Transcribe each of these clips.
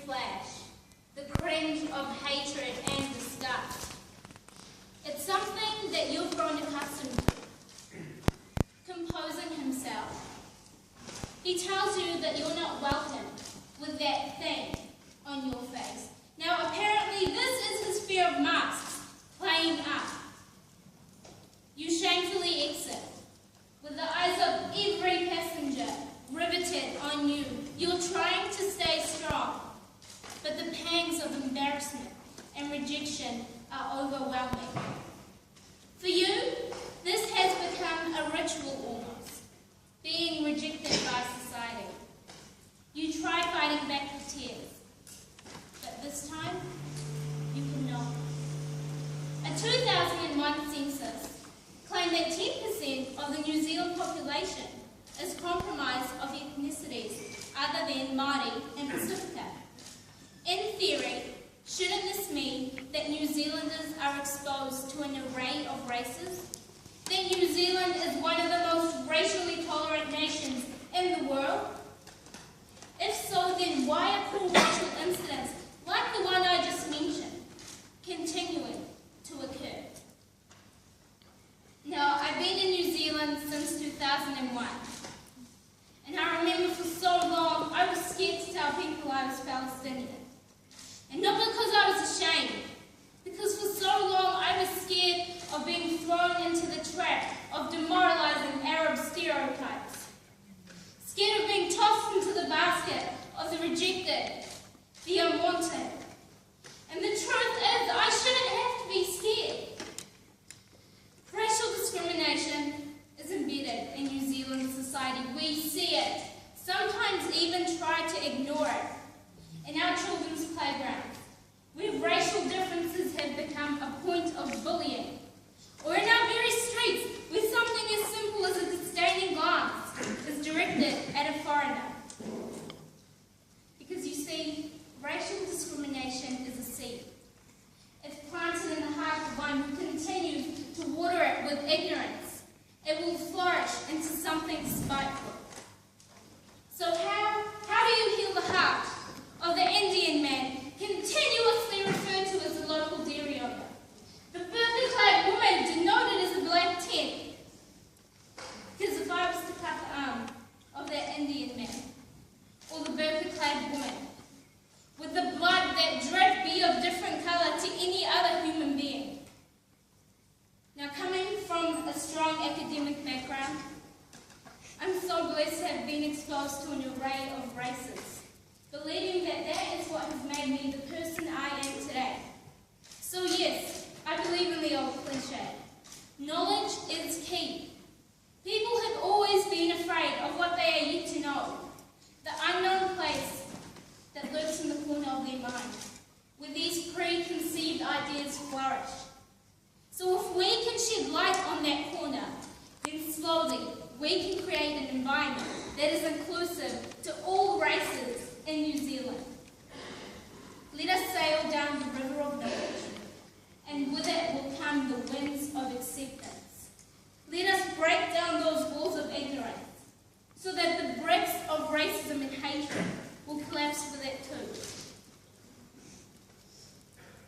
flash, the cringe of hatred and disgust. It's something that you've grown accustomed to. Composing himself. He tells you that you're not welcome with that thing on your face. Now apparently this is his fear of masks playing up. You shamefully exit, with the eyes of every passenger riveted on you. You're trying to stay strong, but the pangs of embarrassment and rejection are overwhelming. For you, this has become a ritual almost, being rejected by society. You try fighting back with tears, but this time, you cannot. A 2001 census claimed that 10% of the New Zealand population is comprised of ethnicities other than Māori and Pacifica. In theory, shouldn't this mean that New Zealanders are exposed to an array of races? That New Zealand is one of the most racially tolerant nations in the world? If so, then why are cruel racial incidents like the one I just mentioned continuing to occur? Now, I've been in New Zealand since 2001, and I remember for so long I was scared to tell people I was Palestinian. And not because I was ashamed, because for so long I was scared of being thrown into the trap of demoralizing Arab stereotypes. Scared of being tossed into the basket of the rejected, the unwanted. And the truth is, I shouldn't have to be scared. Racial discrimination is embedded in New Zealand society. We see it, sometimes even try to ignore it. In our children's playgrounds, where racial differences have become a point of bullying, or in our very streets, where something as simple as a disdaining glance is directed at a foreigner. Because you see, racial discrimination is a seed. If planted in the heart of one who continues to water it with ignorance, it will flourish into something spiteful. So how do you heal the heart of the Indian man continuously referred to as a local dairy owner? The burqa-clad woman denoted as a black tent. Because if I was to cut the arm of that Indian man, or the burqa-clad woman, would the blood that dripped be of different colour to any other human being? Now, coming from a strong academic background, I'm so blessed to have been exposed to an array of races, believing that that is what has made me the person I am today. So yes, I believe in the old cliche. Knowledge is key. People have always been afraid of what they are yet to know, the unknown place that lurks in the corner of their mind, where these preconceived ideas flourish. So if we can shed light on that corner, then slowly we can create an environment that is inclusive to all races in New Zealand. Let us sail down the river of knowledge, and with it will come the winds of acceptance. Let us break down those walls of ignorance, so that the bricks of racism and hatred will collapse for that too.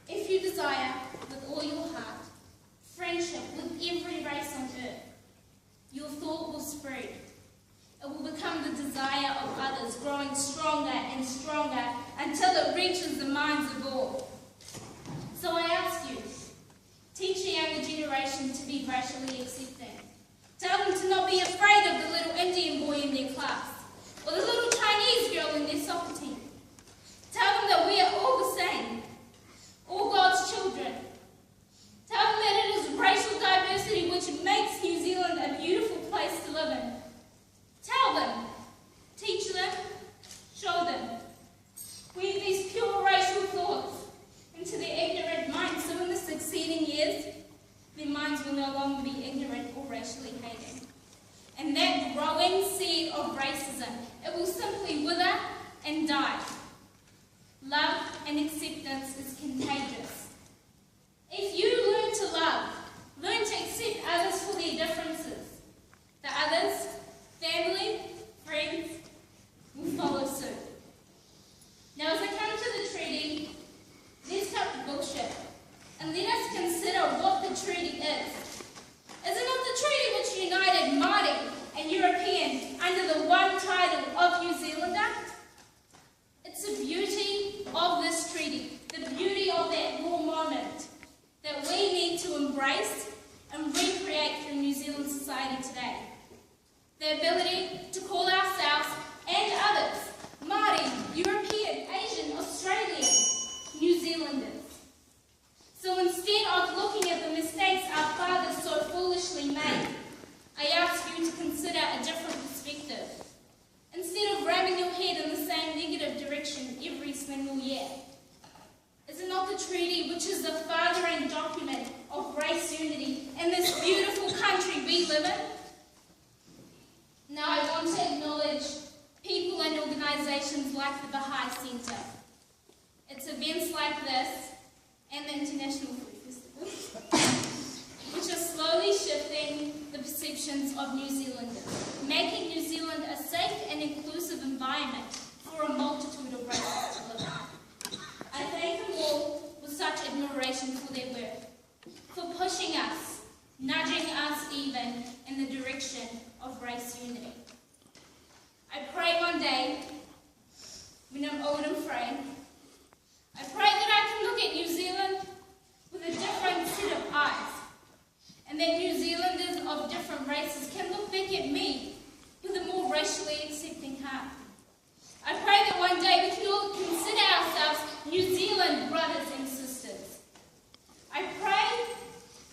If you desire with all your heart friendship with every race on earth, your thought will spread. It will become the desire of others, growing stronger and stronger until it reaches the minds of all. So I ask you, teach the younger generation to be racially accepting. Tell them to not be afraid of the little Indian boy in their class, or the little Chinese girl in their soccer team. Tell them that we are all the same, all God's children. Tell them that it is racial diversity which makes New Zealand a beautiful place to live in. Tell them, teach them, show them. Weave these pure racial thoughts into their ignorant minds, so in the succeeding years, their minds will no longer be ignorant or racially hating. And that growing seed of racism, it will simply wither and die. Love and acceptance is contagious. If you learn to love, learn to accept others for their differences, the others, family, friends, will follow suit. Now as I come to the ability to call ourselves and others Māori, European, Asian, Australian, New Zealanders. So instead of looking at the mistakes our fathers so foolishly made, I ask you to consider a different perspective. Instead of ramming your head in the same negative direction every single year. Is it not the treaty which is the fathering document of race unity in this beautiful country we live in? Now I want to acknowledge people and organisations like the Baha'i Centre. It's events like this and the International Food Festival which are slowly shifting the perceptions of New Zealanders, making New Zealand a safe and inclusive environment for a multitude of races to live in. I thank them all with such admiration for their work, for pushing us, nudging us even in the direction of race unity. I pray one day, when I'm old and frail, I pray that I can look at New Zealand with a different set of eyes, and that New Zealanders of different races can look back at me with a more racially accepting heart. I pray that one day we can all consider ourselves New Zealand brothers and sisters. I pray,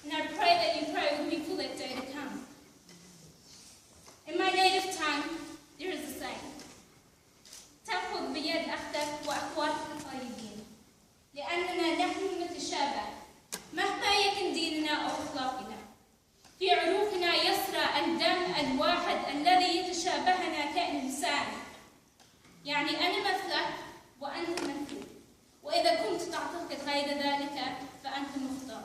and I pray that you pray with me for that day to come. In my native tongue, there is a saying, تأخذ بيد أختك وأخواتك الطيبين لأننا نحن نتشابه مهما يكن ديننا أو أخلاقنا في عروقنا يسرى الدم الواحد الذي يتشابهنا كإنسان يعني أنا مثلك وأنت مثلي وإذا كنت تعتقد غير ذلك فأنت مخطئ